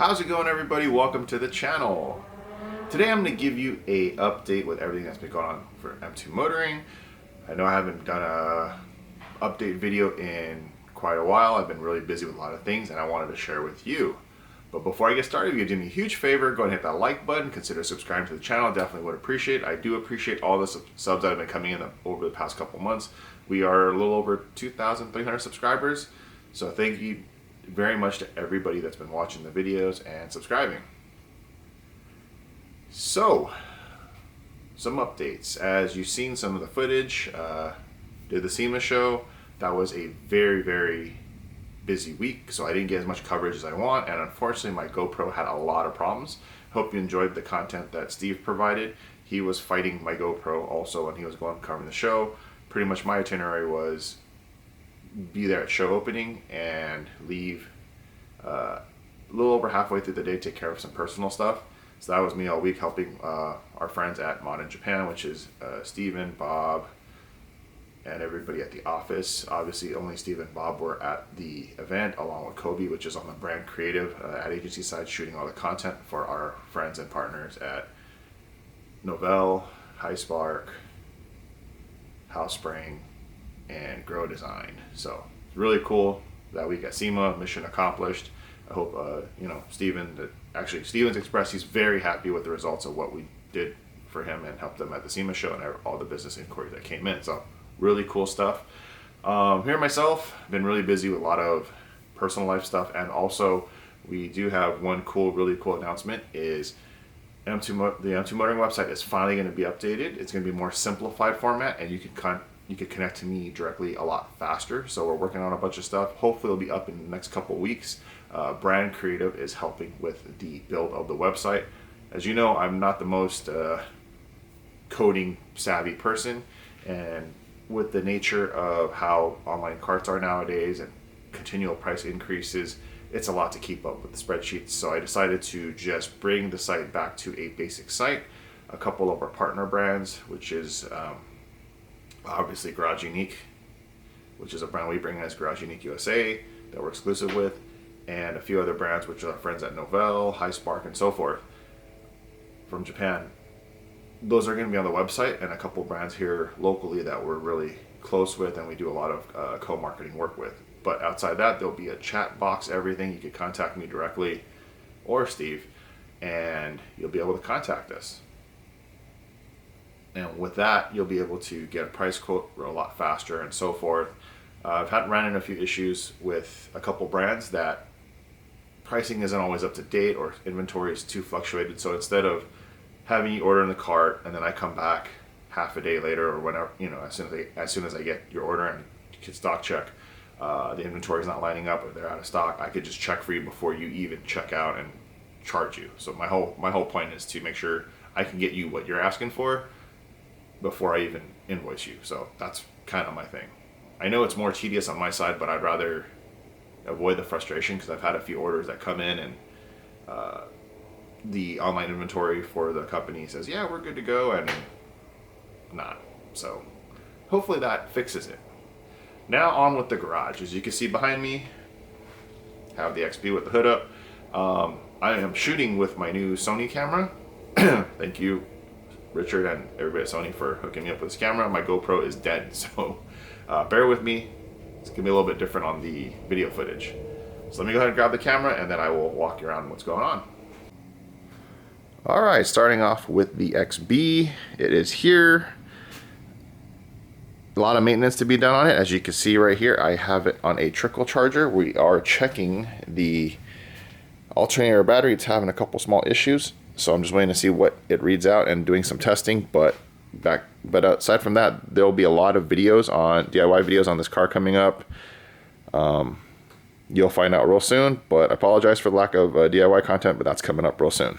How's it going, everybody? Welcome to the channel. Today I'm going to give you a update with everything that's been going on for M2 Motoring. I know I haven't done a update video in quite a while. I've been really busy with a lot of things and I wanted to share with you. But before I get started, if you do me a huge favor, go ahead and hit that like button. Consider subscribing to the channel. Definitely would appreciate it. I do appreciate all the subs that have been coming in over the past couple months. We are a little over 2,300 subscribers. So thank you very much to everybody that's been watching the videos and subscribing. So, some updates. As you've seen some of the footage, did the SEMA show. That was a very busy week, so I didn't get as much coverage as I want, and unfortunately my GoPro had a lot of problems. Hope you enjoyed the content that Steve provided. He was fighting my GoPro also when he was going covering the show. Pretty much my itinerary was be there at show opening and leave a little over halfway through the day, take care of some personal stuff. So that was me all week helping our friends at Mod in Japan, which is Steven, Bob, and everybody at the office. Obviously only Steve and Bob were at the event, along with Kobe, which is on the brand creative ad agency side, shooting all the content for our friends and partners at Novell, Highspark, Housespring, and Grow Design. So it's really cool that week at SEMA. Mission accomplished. I hope Steven's expressed he's very happy with the results of what we did for him and helped them at the SEMA show and all the business inquiries that came in. So really cool stuff. Here myself, been really busy with a lot of personal life stuff, and also we do have one really cool announcement is the M2 Motoring website is finally going to be updated. It's going to be more simplified format, and you can connect to me directly a lot faster. So we're working on a bunch of stuff. Hopefully it'll be up in the next couple of weeks. Brand Creative is helping with the build of the website. As you know, I'm not the most coding savvy person, and with the nature of how online carts are nowadays and continual price increases, it's a lot to keep up with the spreadsheets. So I decided to just bring the site back to a basic site. A couple of our partner brands, which is obviously Garage Unique, which is a brand we bring in as Garage Unique USA that we're exclusive with, and a few other brands which are our friends at Novell, Highspark, and so forth from Japan. Those are going to be on the website, and a couple brands here locally that we're really close with and we do a lot of co-marketing work with. But outside that, there'll be a chat box, everything. You can contact me directly or Steve, and you'll be able to contact us. And with that, you'll be able to get a price quote a lot faster and so forth. I've ran into a few issues with a couple brands that pricing isn't always up to date or inventory is too fluctuated. So instead of having you order in the cart and then I come back half a day later or whenever, as soon as I get your order and get stock check, the inventory is not lining up or they're out of stock, I could just check for you before you even check out and charge you. So my whole point is to make sure I can get you what you're asking for before I even invoice you. So that's kind of my thing. I know it's more tedious on my side, but I'd rather avoid the frustration because I've had a few orders that come in and the online inventory for the company says, yeah, we're good to go, and not. So hopefully that fixes it. Now on with the garage. As you can see behind me, have the XB with the hood up. I am shooting with my new Sony camera. Thank you, Richard, and everybody at Sony for hooking me up with this camera. My GoPro is dead, so bear with me. It's gonna be a little bit different on the video footage. So let me go ahead and grab the camera and then I will walk you around what's going on. All right, starting off with the XB. It is here. A lot of maintenance to be done on it. As you can see right here, I have it on a trickle charger. We are checking the alternator battery. It's having a couple small issues, so I'm just waiting to see what it reads out and doing some testing. But aside from that, there'll be a lot of videos on DIY videos on this car coming up. You'll find out real soon, but I apologize for the lack of DIY content, but that's coming up real soon.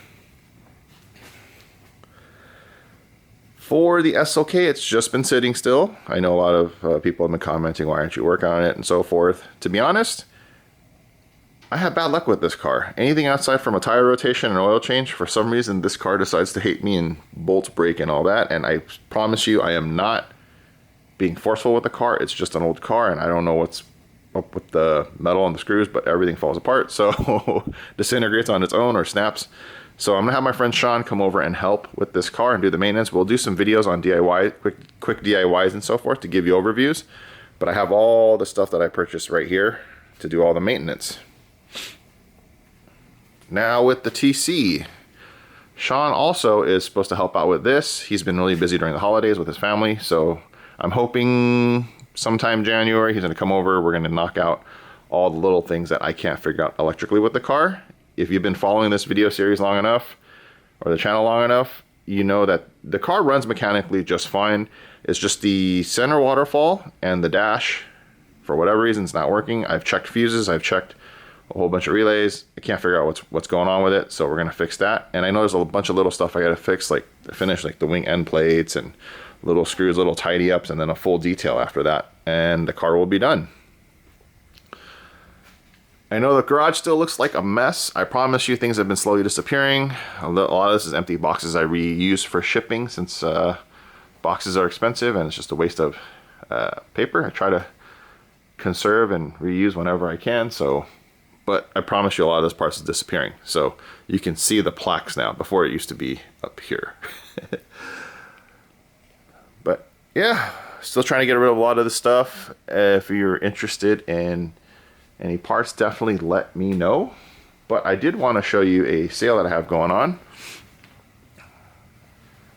For the SLK, it's just been sitting still. I know a lot of people have been commenting, why aren't you working on it and so forth. To be honest, I have bad luck with this car. Anything outside from a tire rotation and oil change, for some reason this car decides to hate me and bolt brake and all that. And I promise you, I am not being forceful with the car. It's just an old car and I don't know what's up with the metal and the screws, but everything falls apart, so disintegrates on its own or snaps. So I'm gonna have my friend Sean come over and help with this car and do the maintenance. We'll do some videos on DIY, quick DIYs and so forth to give you overviews. But I have all the stuff that I purchased right here to do all the maintenance. Now with the TC, Sean also is supposed to help out with this. He's been really busy during the holidays with his family, so I'm hoping sometime January he's gonna come over. We're gonna knock out all the little things that I can't figure out electrically with the car. If you've been following this video series long enough, or the channel long enough, you know that the car runs mechanically just fine. It's just the center waterfall and the dash, for whatever reason, it's not working. I've checked fuses, I've checked a whole bunch of relays. I can't figure out what's going on with it, so we're gonna fix that. And I know there's a bunch of little stuff I gotta fix, like finish like the wing end plates and little screws, little tidy ups, and then a full detail after that, and the car will be done. I know the garage still looks like a mess. I promise you things have been slowly disappearing. A lot of this is empty boxes I reuse for shipping, since boxes are expensive and it's just a waste of paper. I try to conserve and reuse whenever I can, so, but I promise you a lot of this parts is disappearing. So you can see the plaques now. Before it used to be up here. But yeah, still trying to get rid of a lot of this stuff. If you're interested in any parts, definitely let me know. But I did want to show you a sale that I have going on.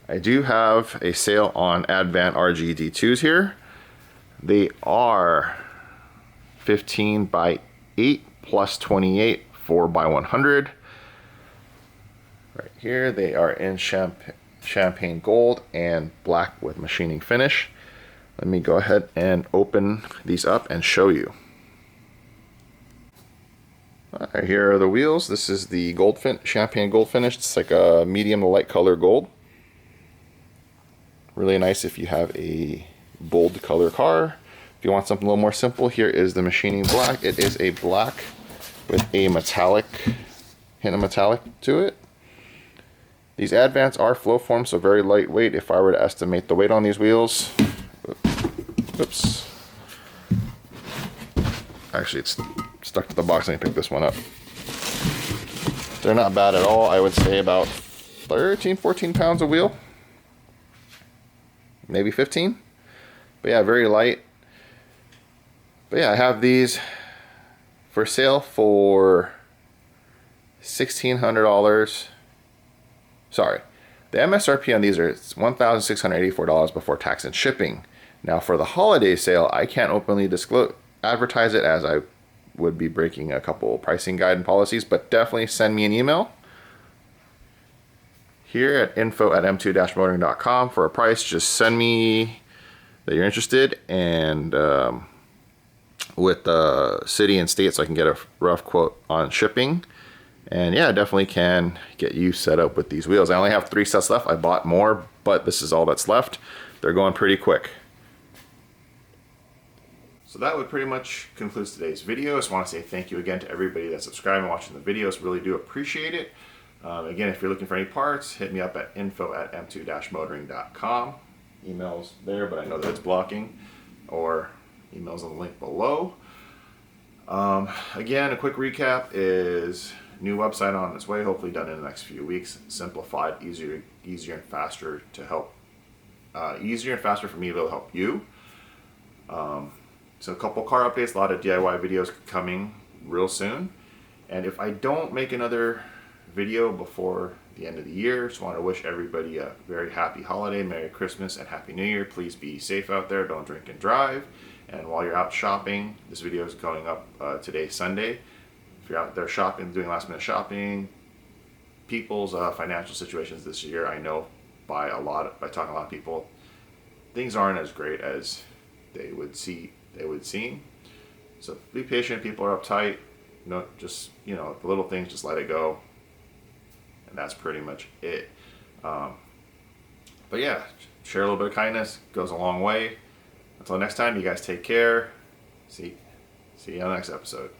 I do have a sale on Advant RGD2s here. They are 15 by 8 plus 28 4 by 100. Right here, they are in champagne gold and black with machining finish. Let me go ahead and open these up and show you. Alright, here are the wheels. This is the champagne gold finish. It's like a medium to light color gold. Really nice if you have a bold color car. If you want something a little more simple, here is the machining black. It is a black with a metallic, hint of metallic to it. These Advants are flow form, so very lightweight. If I were to estimate the weight on these wheels, oops. Actually, it's stuck to the box. Let me pick this one up. They're not bad at all. I would say about 13, 14 pounds a wheel. Maybe 15. But yeah, very light. But yeah, I have these for sale for $1,600. Sorry. The MSRP on these are $1,684 before tax and shipping. Now for the holiday sale, I can't openly advertise it, as I would be breaking a couple pricing guide and policies, but definitely send me an email here at info@m2-motoring.com for a price. Just send me that you're interested, and with the city and state, so I can get a rough quote on shipping. And yeah, I definitely can get you set up with these wheels. I only have 3 sets left. I bought more, but this is all that's left. They're going pretty quick. So that would pretty much conclude today's video. I just want to say thank you again to everybody that's subscribed and watching the videos. Really do appreciate it. Again, if you're looking for any parts, hit me up at info@m2-motoring.com. Email's there, but I know that it's blocking, or emails on the link below. Again, a quick recap is new website on its way, hopefully done in the next few weeks. Simplified, easier and faster to help. Easier and faster for me to be able to help you. So a couple car updates, a lot of DIY videos coming real soon. And if I don't make another video before the end of the year, just want to wish everybody a very happy holiday, Merry Christmas, and Happy New Year. Please be safe out there, don't drink and drive. And while you're out shopping, this video is going up today, Sunday. If you're out there shopping, doing last minute shopping, people's financial situations this year, I know by talking to a lot of people, things aren't as great as they would seem. So be patient. People are uptight. The little things, just let it go. And that's pretty much it. But yeah, share a little bit of kindness, goes a long way. Until next time, you guys take care. See you on the next episode.